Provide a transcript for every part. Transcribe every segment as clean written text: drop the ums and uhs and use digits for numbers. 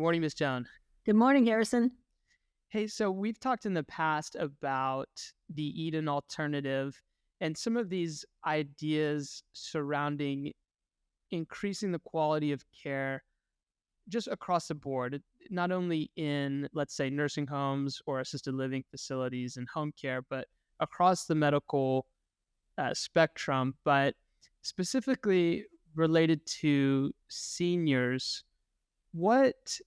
Good morning, Miss Joan. Good morning, Harrison. Hey, so we've talked in the past about the Eden alternative and some of these ideas surrounding increasing the quality of care just across the board, not only in, let's say, nursing homes or assisted living facilities and home care, but across the medical spectrum, but specifically related to seniors. What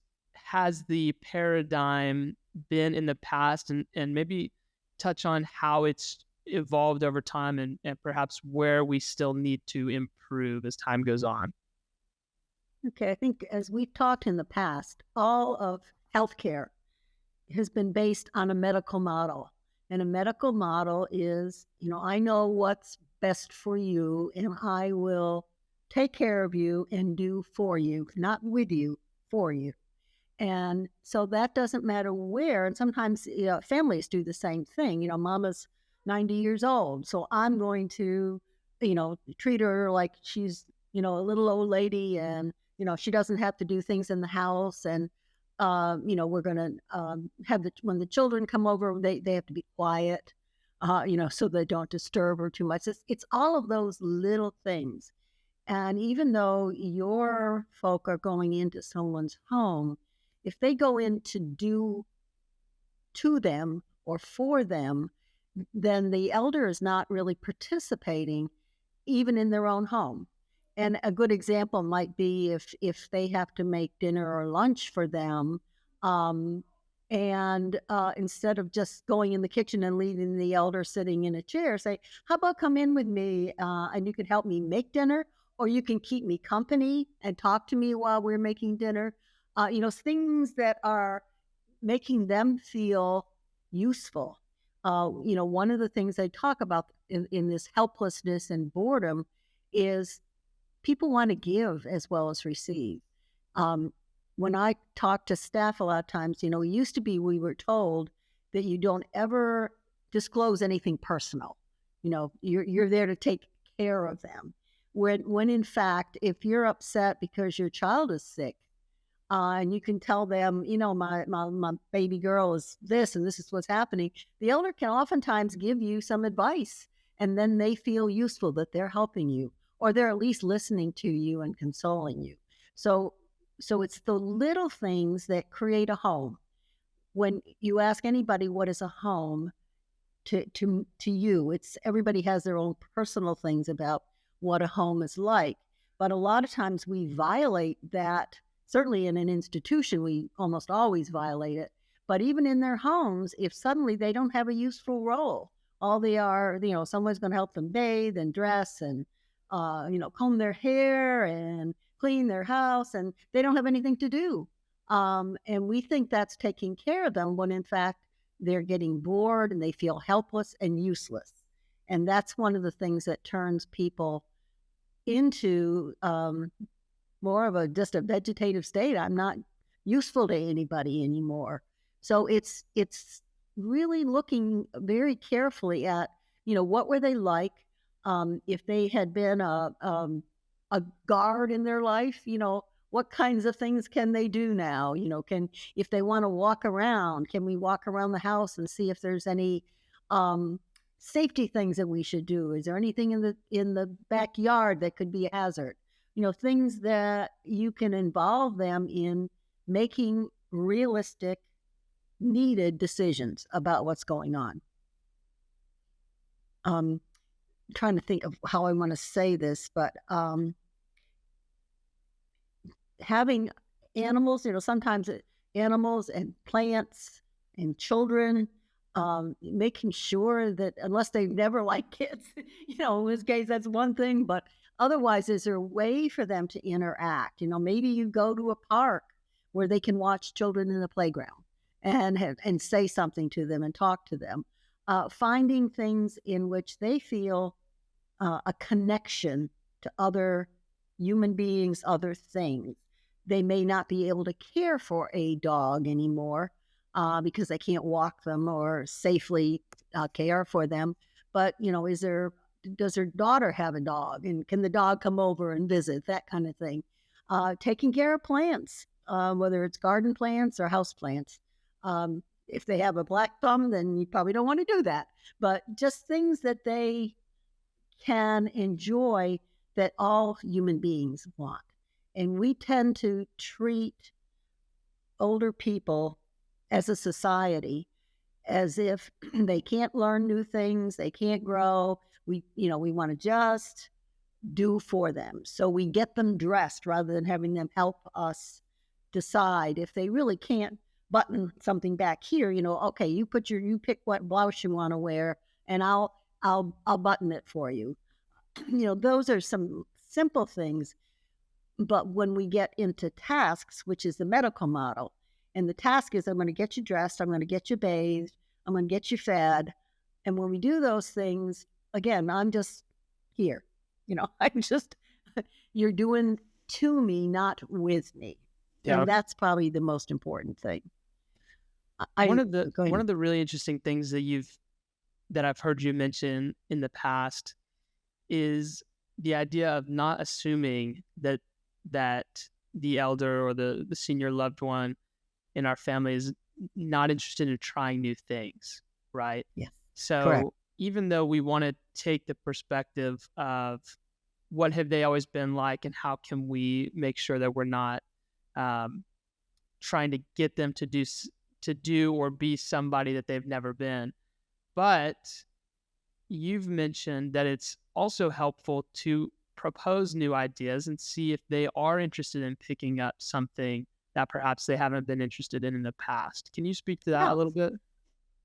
has the paradigm been in the past, and maybe touch on how it's evolved over time, and perhaps where we still need to improve as time goes on? Okay, I think as we've talked in the past, all of healthcare has been based on a medical model. And a medical model is, I know what's best for you, and I will take care of you and do for you, not with you, for you. And so that doesn't matter where. And sometimes families do the same thing. Mama's 90 years old. So I'm going to, treat her like she's, a little old lady and, she doesn't have to do things in the house. And, we're going to when the children come over, they have to be quiet, so they don't disturb her too much. It's all of those little things. And even though your folk are going into someone's home, if they go in to do to them or for them, then the elder is not really participating even in their own home. And a good example might be if they have to make dinner or lunch for them, and instead of just going in the kitchen and leaving the elder sitting in a chair, say, how about come in with me and you can help me make dinner, or you can keep me company and talk to me while we're making dinner. Things that are making them feel useful. One of the things I talk about in this helplessness and boredom is people want to give as well as receive. When I talk to staff a lot of times, it used to be we were told that you don't ever disclose anything personal. You're there to take care of them. When in fact, if you're upset because your child is sick, and you can tell them, my baby girl is this and this is what's happening, the elder can oftentimes give you some advice, and then they feel useful that they're helping you, or they're at least listening to you and consoling you. So it's the little things that create a home. When you ask anybody what is a home to you, it's everybody has their own personal things about what a home is like. But a lot of times we violate that. Certainly in an institution, we almost always violate it. But even in their homes, if suddenly they don't have a useful role, all they are, someone's going to help them bathe and dress and, comb their hair and clean their house, and they don't have anything to do. And we think that's taking care of them when in fact they're getting bored and they feel helpless and useless. And that's one of the things that turns people into more of just a vegetative state. I'm not useful to anybody anymore. So it's really looking very carefully at, what were they like? If they had been a guard in their life, what kinds of things can they do now? If they want to walk around, can we walk around the house and see if there's any safety things that we should do? Is there anything in the backyard that could be a hazard? Things that you can involve them in making realistic, needed decisions about what's going on. Trying to think of how I want to say this, but having animals, sometimes animals and plants and children, making sure that unless they've never liked kids, in this case, that's one thing, but otherwise, is there a way for them to interact? Maybe you go to a park where they can watch children in the playground and say something to them and talk to them. Finding things in which they feel a connection to other human beings, other things. They may not be able to care for a dog anymore because they can't walk them or safely care for them. But, does her daughter have a dog, and can the dog come over and visit, that kind of thing? Taking care of plants. whether it's garden plants or house plants. If they have a black thumb, then you probably don't want to do that. But just things that they can enjoy that all human beings want. And we tend to treat older people as a society as if they can't learn new things, they can't grow. We want to just do for them. So we get them dressed rather than having them help us decide if they really can't button something back here. Okay, you pick what blouse you want to wear, and I'll button it for you. Those are some simple things. But when we get into tasks, which is the medical model, and the task is I'm going to get you dressed, I'm going to get you bathed, I'm going to get you fed. And when we do those things, again, I'm just here. I'm just, you're doing to me, not with me. Yeah. And that's probably the most important thing. One I of the Go one ahead. of the really interesting things that I've heard you mention in the past is the idea of not assuming that the elder or the senior loved one in our family is not interested in trying new things, right? Yes, correct. So even though we want to take the perspective of what have they always been like and how can we make sure that we're not um, trying to get them to do or be somebody that they've never been, but you've mentioned that it's also helpful to propose new ideas and see if they are interested in picking up something that perhaps they haven't been interested in the past. Can you speak to that a Yeah, little bit?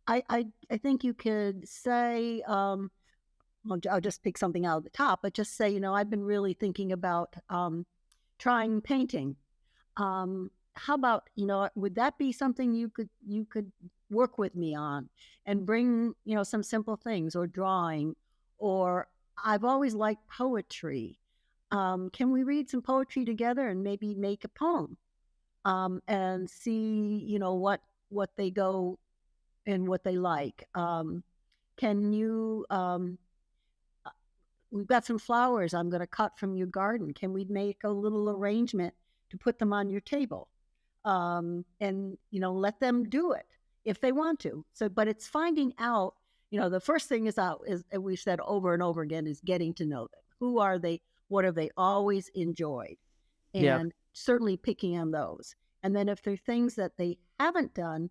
I think you could say, I'll just pick something out of the top, but just say, I've been really thinking about trying painting. How about, would that be something you could work with me on and bring, some simple things or drawing, or I've always liked poetry. Can we read some poetry together and maybe make a poem, and see, what they go and what they like. Can you We've got some flowers I'm going to cut from your garden. Can we make a little arrangement to put them on your table? And let them do it if they want to. So, but it's finding out. The first thing is we've said over and over again is getting to know them. Who are they? What have they always enjoyed? Yeah. And certainly picking on those. And then if there are things that they haven't done,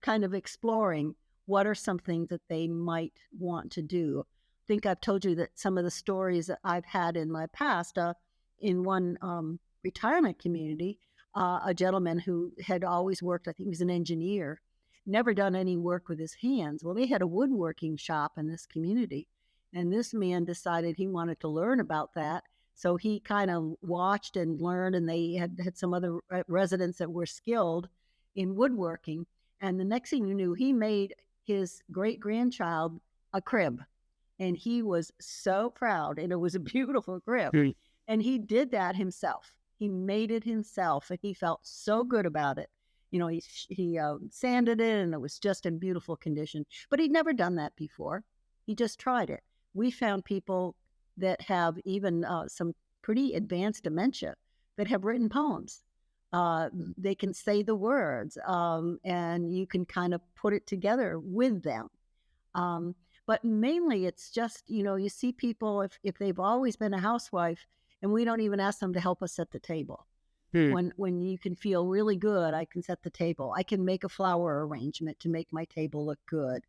kind of exploring what are some things that they might want to do. I think I've told you that some of the stories that I've had in my past, in one retirement community, a gentleman who had always worked, I think he was an engineer, never done any work with his hands. Well, they had a woodworking shop in this community, and this man decided he wanted to learn about that. So he kind of watched and learned, and they had some other residents that were skilled in woodworking. And the next thing you knew, he made his great grandchild a crib. And he was so proud. And it was a beautiful crib. Mm. And he did that himself. He made it himself. And he felt so good about it. He sanded it and it was just in beautiful condition. But he'd never done that before. He just tried it. We found people that have even some pretty advanced dementia that have written poems. They can say the words, and you can kind of put it together with them. Um, but mainly it's just, you see people, if they've always been a housewife and we don't even ask them to help us set the table. Mm. When you can feel really good, I can set the table. I can make a flower arrangement to make my table look good.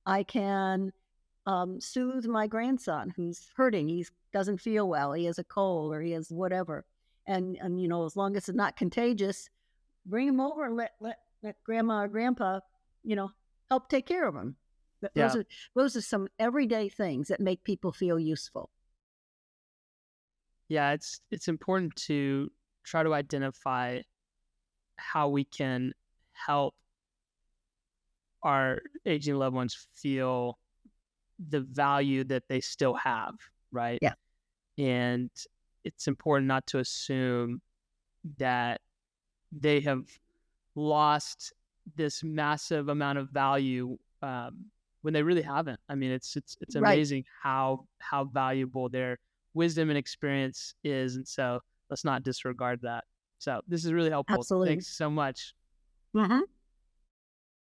I can soothe my grandson who's hurting. He doesn't feel well. He has a cold or he has whatever. And as long as it's not contagious, bring him over and let grandma or grandpa, help take care of him. Yeah. Those are some everyday things that make people feel useful. Yeah. It's important to try to identify how we can help our aging loved ones feel the value that they still have, right? Yeah. And it's important not to assume that they have lost this massive amount of value when they really haven't. I mean, it's Right. amazing how valuable their wisdom and experience is, and so let's not disregard that. So this is really helpful. Absolutely. Thanks so much. Mhm.